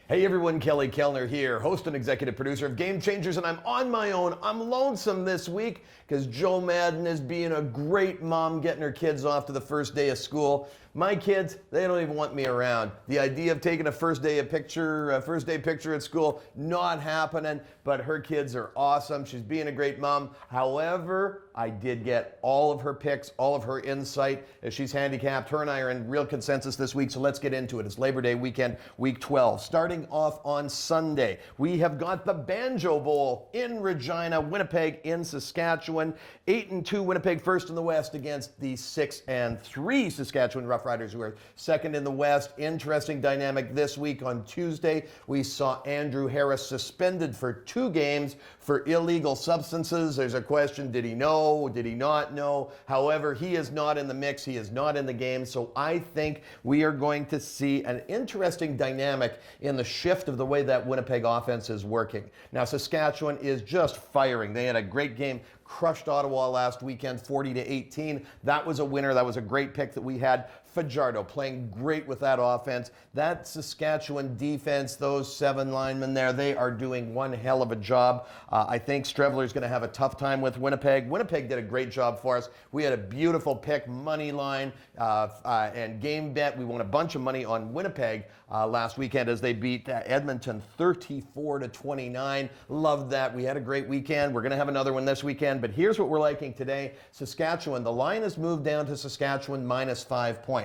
Hey everyone, Kelly Kellner here, host and executive producer of Gamechangers, and I'm on my own. I'm lonesome this week because Joe Madden is being a great mom getting her kids off to the first day of school. My kids, they don't even want me around. The idea of taking a first day picture at school, not happening, but her kids are awesome. She's being a great mom. However, I did get all of her picks, all of her insight as she's handicapped. Her and I are in real consensus this week, so let's get into it. It's Labor Day weekend, week 12. Starting off on Sunday, we have got the Banjo Bowl in Regina, Winnipeg in Saskatchewan. 8-2 Winnipeg first in the West against the 6-3 Saskatchewan Roughriders, who are second in the West. Interesting dynamic this week. On Tuesday, we saw Andrew Harris suspended for 2 games for illegal substances. There's a question, did he know? Did he not know? However, he is not in the mix. He is not in the game. So I think we are going to see an interesting dynamic in the shift of the way that Winnipeg offense is working. Now, Saskatchewan is just firing. They had a great game, crushed Ottawa last weekend, 40-18. That was a winner. That was a great pick that we had. Fajardo playing great with that offense. That Saskatchewan defense, those 7 linemen there, they are doing one hell of a job. I think Strevler's going to have a tough time with Winnipeg. Winnipeg did a great job for us. We had a beautiful pick, money line, and game bet. We won a bunch of money on Winnipeg last weekend as they beat Edmonton 34-29. Loved that. We had a great weekend. We're going to have another one this weekend, but here's what we're liking today. Saskatchewan, the line has moved down to Saskatchewan -5 points.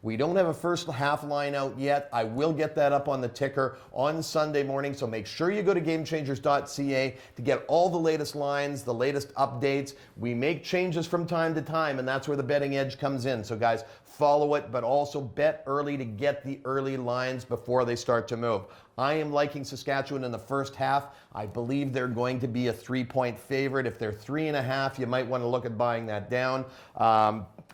We don't have a first half line out yet. I will get that up on the ticker on Sunday morning, so make sure you go to Gamechangers.ca to get all the latest lines, the latest updates. We make changes from time to time, and that's where the betting edge comes in. So guys, follow it, but also bet early to get the early lines before they start to move. I am liking Saskatchewan in the first half. I believe they're going to be a 3-point favorite. If they're 3.5, you might want to look at buying that down.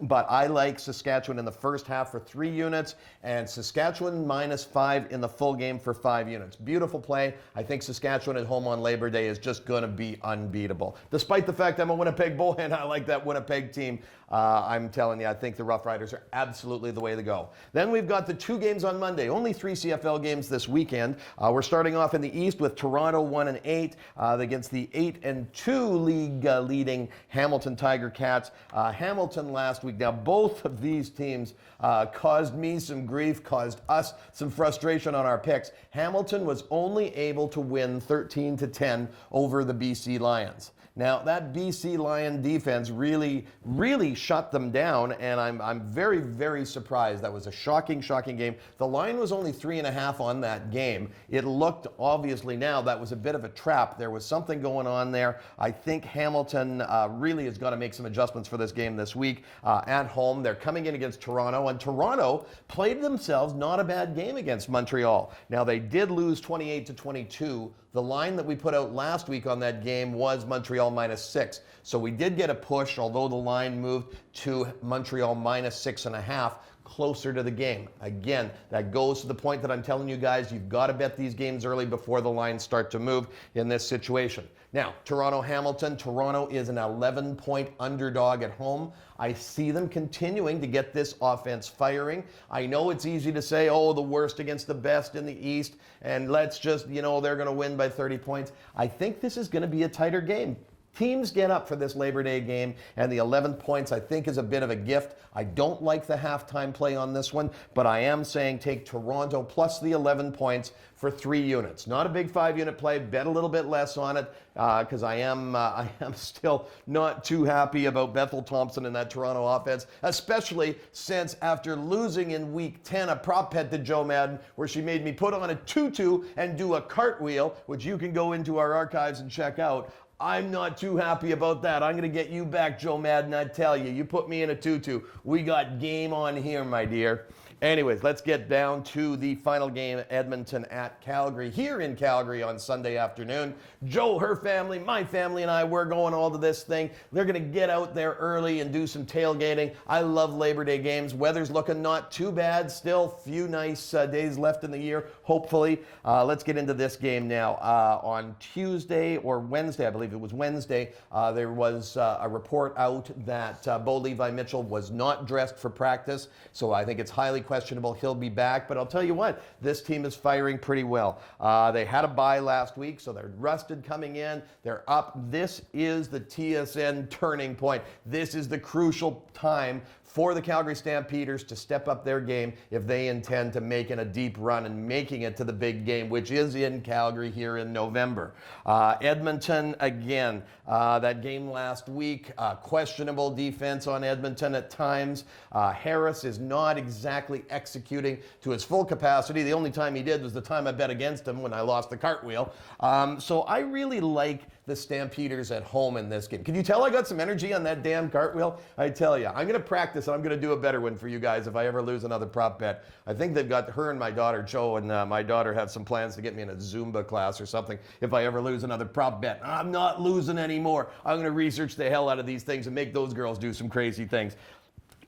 But I like Saskatchewan in the first half for 3 units and Saskatchewan -5 in the full game for 5 units. Beautiful play. I think Saskatchewan at home on Labor Day is just going to be unbeatable. Despite the fact I'm a Winnipeg Bull and I like that Winnipeg team, I'm telling you, I think the Rough Riders are absolutely the way to go. Then we've got the 2 games on Monday. Only 3 CFL games this weekend. We're starting off in the East with Toronto 1-8 against the 8-2 league leading Hamilton Tiger Cats. Hamilton last week. Now, both of these teams caused me some grief, caused us some frustration on our picks. Hamilton was only able to win 13-10 over the BC Lions. Now, that BC Lion defense really shut them down, and I'm very, very surprised. That was a shocking game. The line was only 3.5 on that game. It looked, obviously now, that was a bit of a trap. There was something going on there. I think Hamilton really has got to make some adjustments for this game this week at home. They're coming in against Toronto, and Toronto played themselves not a bad game against Montreal. Now, they did lose 28-22. The line that we put out last week on that game was Montreal -6. So we did get a push, although the line moved to Montreal -6.5, closer to the game. Again, that goes to the point that I'm telling you guys, you've got to bet these games early before the lines start to move in this situation. Now, Toronto-Hamilton. Toronto is an 11-point underdog at home. I see them continuing to get this offense firing. I know it's easy to say, oh, the worst against the best in the East, and let's just, they're going to win by 30 points. I think this is going to be a tighter game. Teams get up for this Labor Day game, and the 11 points I think is a bit of a gift. I don't like the halftime play on this one, but I am saying take Toronto plus the 11 points for 3 units. Not a big 5-unit play. Bet a little bit less on it because I am still not too happy about Bethel Thompson and that Toronto offense, especially since after losing in week 10 a prop bet to Joe Madden where she made me put on a tutu and do a cartwheel, which you can go into our archives and check out. I'm not too happy about that. I'm going to get you back, Joe Madden, I tell you. You put me in a tutu. We got game on here, my dear. Anyways, let's get down to the final game, Edmonton at Calgary, here in Calgary on Sunday afternoon. Joe, her family, my family, and I, we're going all to this thing. They're going to get out there early and do some tailgating. I love Labor Day games. Weather's looking not too bad. Still few nice days left in the year, hopefully. Let's get into this game now. On Tuesday or Wednesday, I believe it was Wednesday, there was a report out that Bo Levi Mitchell was not dressed for practice. So I think it's highly questionable questionable. He'll be back. But I'll tell you what, this team is firing pretty well. They had a bye last week, so they're rested coming in. They're up. This is the TSN turning point. This is the crucial time for the Calgary Stampeders to step up their game if they intend to make a deep run and making it to the big game, which is in Calgary here in November. Edmonton, again, that game last week, questionable defense on Edmonton at times. Harris is not exactly executing to his full capacity. The only time he did was the time I bet against him when I lost the cartwheel. So I really like the Stampeders at home in this game. Can you tell I got some energy on that damn cartwheel? I tell you, I'm going to practice and I'm going to do a better one for you guys if I ever lose another prop bet. I think they've got her and my daughter, Joe, and my daughter have some plans to get me in a Zumba class or something if I ever lose another prop bet. I'm not losing anymore. I'm going to research the hell out of these things and make those girls do some crazy things.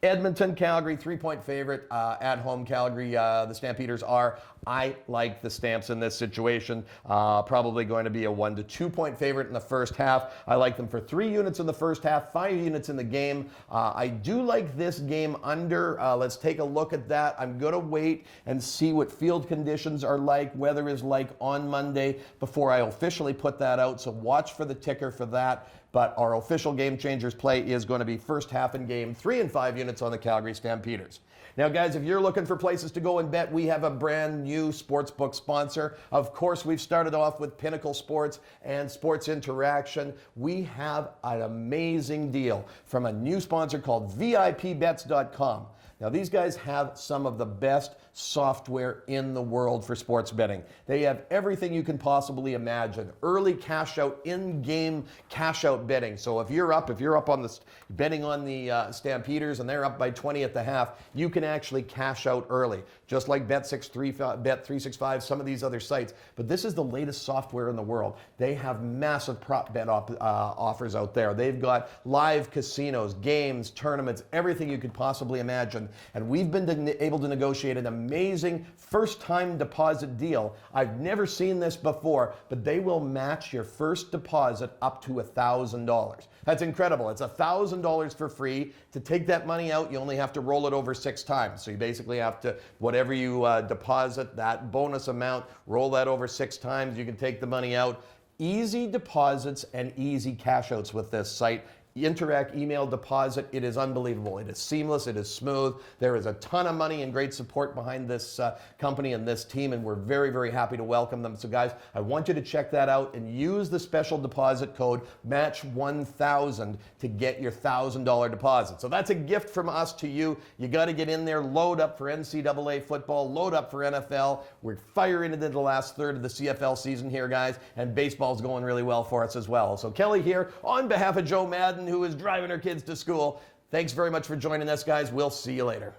Edmonton, Calgary, 3-point favorite at home. Calgary, the Stampeders are. I like the Stamps in this situation. Probably going to be a 1 to 2 point favorite in the first half. I like them for 3 units in the first half, 5 units in the game. I do like this game under. Let's take a look at that. I'm going to wait and see what field conditions are like, weather is like on Monday before I officially put that out. So watch for the ticker for that. But our official Game Changers play is going to be first half in game, 3 and 5 units on the Calgary Stampeders. Now, guys, if you're looking for places to go and bet, we have a brand new sportsbook sponsor. Of course, we've started off with Pinnacle Sports and Sports Interaction. We have an amazing deal from a new sponsor called VIPBets.com. Now, these guys have some of the best software in the world for sports betting. They have everything you can possibly imagine. Early cash out, in-game cash out betting. So if you're up on the betting on the Stampeders and they're up by 20 at the half, you can actually cash out early, just like Bet365, some of these other sites. But this is the latest software in the world. They have massive prop bet offers out there. They've got live casinos, games, tournaments, everything you could possibly imagine. And we've been able to negotiate an amazing first-time deposit deal. I've never seen this before, but they will match your first deposit up to $1,000. That's incredible. It's $1,000 for free. To take that money out, you only have to roll it over 6 times. So you basically have to, whatever you deposit, that bonus amount, roll that over 6 times. You can take the money out. Easy deposits and easy cash outs with this site. Interact, email, deposit. It is unbelievable. It is seamless. It is smooth. There is a ton of money and great support behind this company and this team, and we're very, very happy to welcome them. So, guys, I want you to check that out and use the special deposit code MATCH1000 to get your $1,000 deposit. So that's a gift from us to you. You got to get in there, load up for NCAA football, load up for NFL. We're firing into the last third of the CFL season here, guys, and baseball's going really well for us as well. So Kelly here on behalf of Joe Madden, who is driving her kids to school. Thanks very much for joining us, guys. We'll see you later.